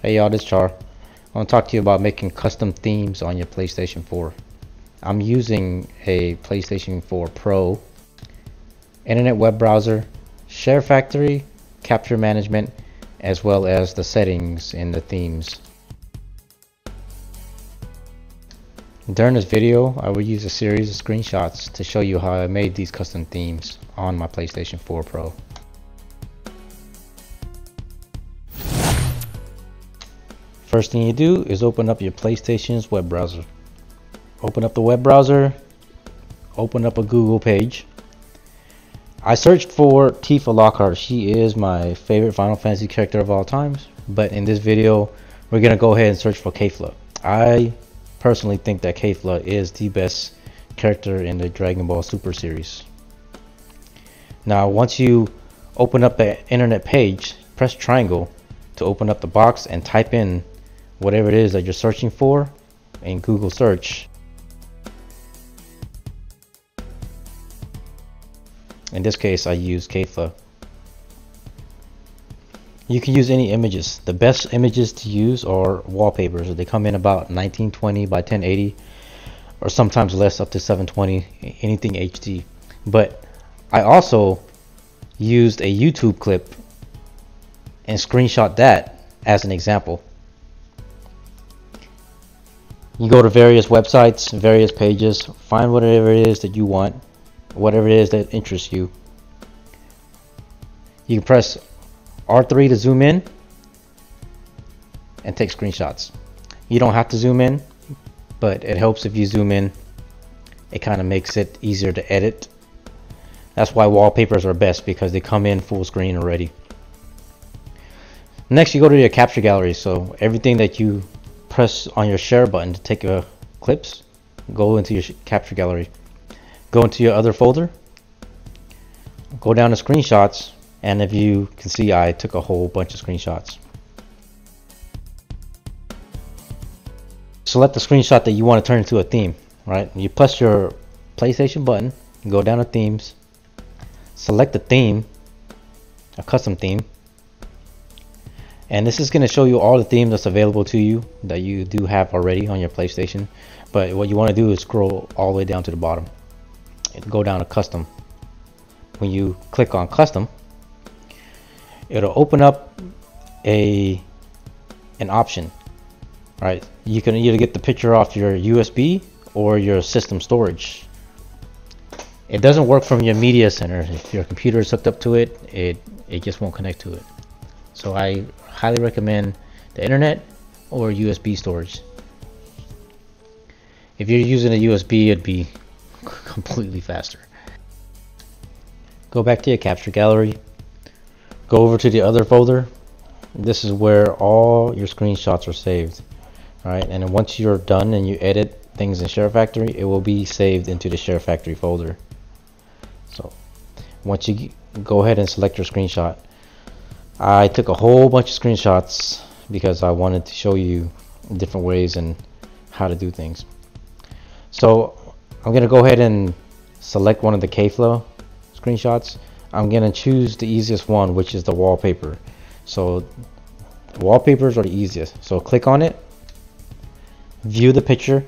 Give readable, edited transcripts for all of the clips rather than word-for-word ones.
Hey y'all, this Char. I want to talk to you about making custom themes on your PlayStation 4. I'm using a PlayStation 4 Pro, internet web browser, SHAREfactory, capture management, as well as the settings in the themes. During this video, I will use a series of screenshots to show you how I made these custom themes on my PlayStation 4 Pro. First thing you do is open up your PlayStation's web browser. Open up the web browser, open up a Google page. I searched for Tifa Lockhart. She is my favorite Final Fantasy character of all times, but in this video we're gonna go ahead and search for Kefla. I personally think that Kefla is the best character in the Dragon Ball Super series. Now once you open up the internet page, press triangle to open up the box and type in whatever it is that you're searching for in Google search. In this case I use Kefla. You can use any images. The best images to use are wallpapers. They come in about 1920 by 1080 or sometimes less, up to 720, anything HD. But I also used a YouTube clip and screenshot that as an example. You go to various websites, various pages, find whatever it is that you want, whatever it is that interests you. You can press R3 to zoom in and take screenshots. You don't have to zoom in, but it helps if you zoom in. It kind of makes it easier to edit. That's why wallpapers are best, because they come in full screen already. Next, you go to your capture gallery. So everything that you press on your share button to take clips, go into your capture gallery. Go into your other folder, go down to screenshots, and if you can see, I took a whole bunch of screenshots. Select the screenshot that you want to turn into a theme, right? You press your PlayStation button, go down to themes, select the theme, a custom theme, and this is going to show you all the themes that's available to you that you do have already on your PlayStation. But what you want to do is scroll all the way down to the bottom and go down to custom. When you click on custom, it'll open up an option, right? You can either get the picture off your USB or your system storage. It doesn't work from your media center. If your computer is hooked up to it, it just won't connect to it. So I highly recommend the internet or USB storage. If you're using a USB, it'd be completely faster. Go back to your capture gallery, go over to the other folder. This is where all your screenshots are saved. Alright, and then once you're done and you edit things in SHAREfactory, it will be saved into the SHAREfactory folder. So once you go ahead and select your screenshot, I took a whole bunch of screenshots because I wanted to show you different ways and how to do things. So I'm going to go ahead and select one of the Kefla screenshots. I'm going to choose the easiest one, which is the wallpaper. So wallpapers are the easiest. So click on it, view the picture,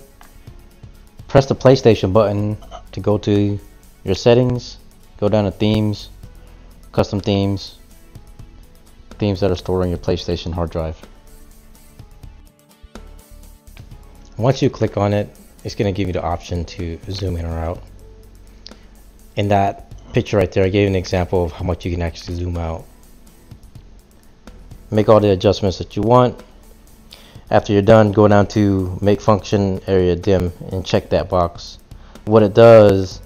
press the PlayStation button to go to your settings, go down to themes, custom themes, themes that are stored on your PlayStation hard drive. Once you click on it, it's going to give you the option to zoom in or out. In that picture right there, I gave an example of how much you can actually zoom out. Make all the adjustments that you want. After you're done, go down to make function area dim and check that box. What it does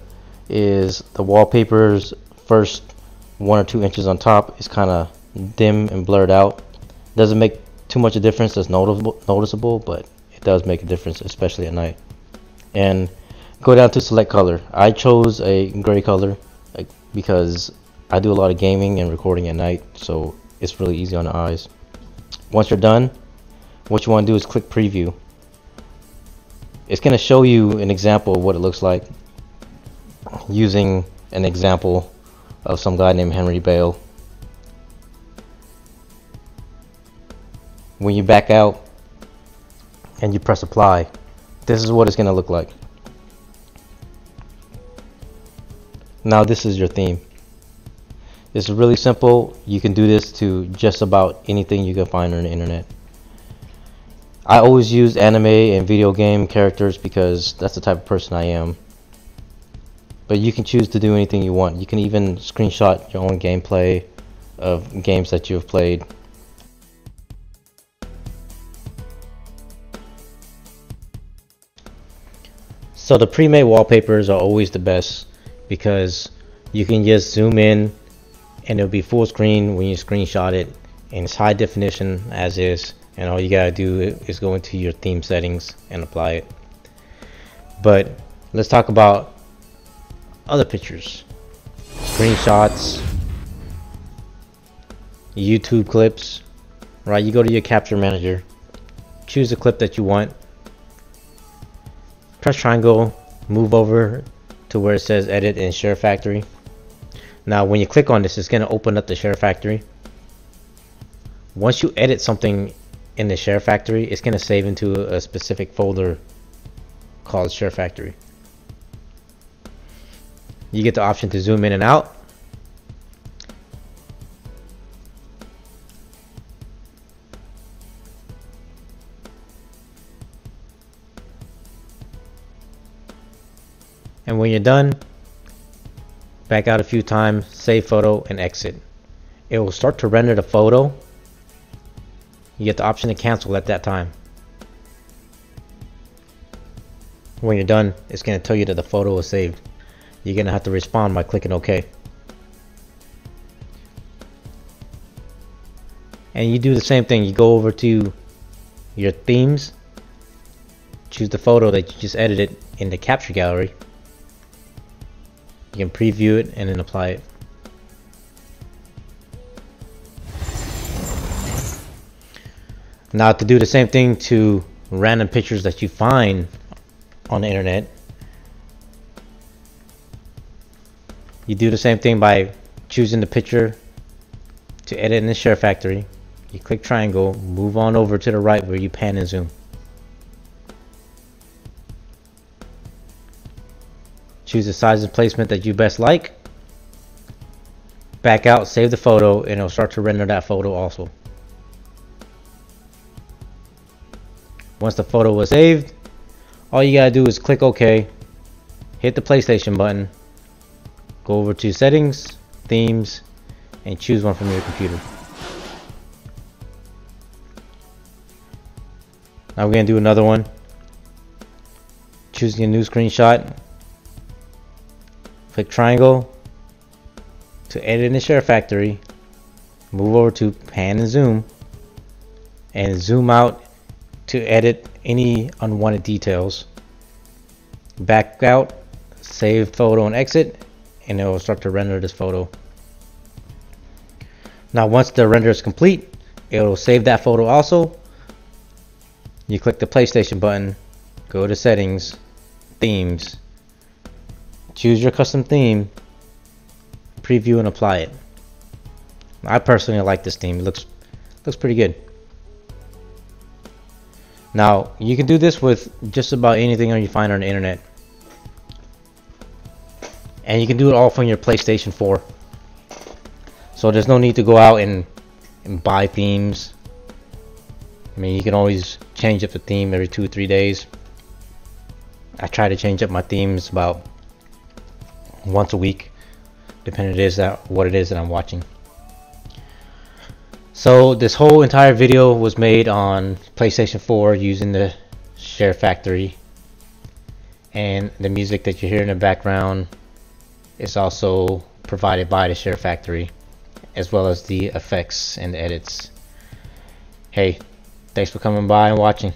is the wallpaper's first 1 or 2 inches on top is kind of dim and blurred out. Doesn't make too much a difference that's noticeable, but it does make a difference, especially at night. And go down to select color. I chose a gray color because I do a lot of gaming and recording at night, so it's really easy on the eyes. Once you're done, what you want to do is click preview. It's going to show you an example of what it looks like using an example of some guy named Henry Bale. when you back out and you press apply, this is what it's going to look like. Now this is your theme. This is really simple. You can do this to just about anything you can find on the internet. I always use anime and video game characters because that's the type of person I am. But you can choose to do anything you want. You can even screenshot your own gameplay of games that you've played. So the pre-made wallpapers are always the best because you can just zoom in and it'll be full screen when you screenshot it, and it's high definition as is, and all you gotta do is go into your theme settings and apply it. But let's talk about other pictures, screenshots, YouTube clips. Right, you go to your capture manager, choose a clip that you want, press triangle, move over to where it says edit in SHAREfactory. Now when you click on this, it's going to open up the SHAREfactory. Once you edit something in the SHAREfactory, it's going to save into a specific folder called SHAREfactory. You get the option to zoom in and out. And when you're done, back out a few times, save photo, and exit. It will start to render the photo. You get the option to cancel at that time. When you're done, it's going to tell you that the photo is saved. You're going to have to respond by clicking OK. And you do the same thing. You go over to your themes, choose the photo that you just edited in the capture gallery. You can preview it and then apply it. Now to do the same thing to random pictures that you find on the internet, you do the same thing by choosing the picture to edit in the SHAREfactory. You click triangle, move on over to the right where you pan and zoom. Choose the size and placement that you best like. Back out, save the photo, and it'll start to render that photo also. Once the photo was saved, all you gotta do is click OK, hit the PlayStation button, go over to settings, themes, and choose one from your computer. Now we're gonna do another one. Choosing a new screenshot. Click triangle to edit in the SHAREfactory, move over to pan and zoom out to edit any unwanted details. Back out, save photo and exit, and it will start to render this photo. Now once the render is complete, it will save that photo also. You click the PlayStation button, go to settings, themes, choose your custom theme, preview and apply it. I personally like this theme. It looks pretty good. Now you can do this with just about anything you find on the internet, and you can do it all from your PlayStation 4. So there's no need to go out and buy themes. I mean, you can always change up the theme every 2 or 3 days. I try to change up my themes about once a week, depending what it is that I'm watching. So this whole entire video was made on PlayStation 4 using the SHAREfactory, and the music that you hear in the background is also provided by the SHAREfactory, as well as the effects and edits. Hey, thanks for coming by and watching.